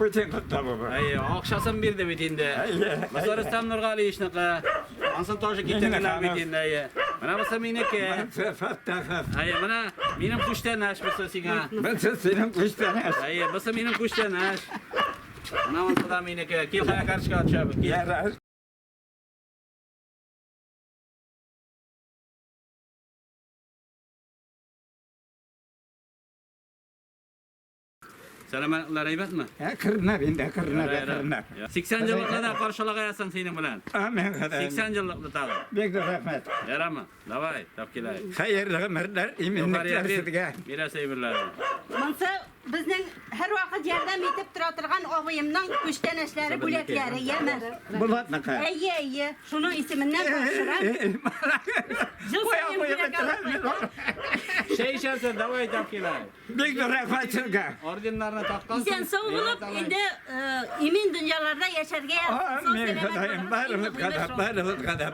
Bütün kutlu bu. Ay, akşasın bir de bitinde. Masar İslamlar gali işnaka. Ansın taşı gittiler bitinde ay. Mana basa mineke. Ay, mana minim kuştan aş basa siga. Ben senin kuştan Ay, basa minim kuştan aş. Mana ansın da mineke. Kim kaya karşı kaçab. yarar. Selametler aybat mı? Kırnar indi kırnar. 80 yıllıkla da karşılık ayasan senin bilen. Amin kadar. 80 yıllıkla tağı. Büyük bir rahmet. Yarama. Davay, tapkilay. Hayırlı ömürler, iminlikler sizge. Biraz eyvallah. Mansa bizning har vaqt yordam etib tura turgan og'ayimning ko'shtanashlari bo'laklari yemir. Bulatnaka. Ayye, şunun isminden başlayıp. Yıl sayın bir Şey içersen davay tapkilay. Büyük bir rahmet sizge. Ordinlarına takkan. İzen sağ olup indi emin dünyalarda yaşarga Amin kadar. Barımız kadar.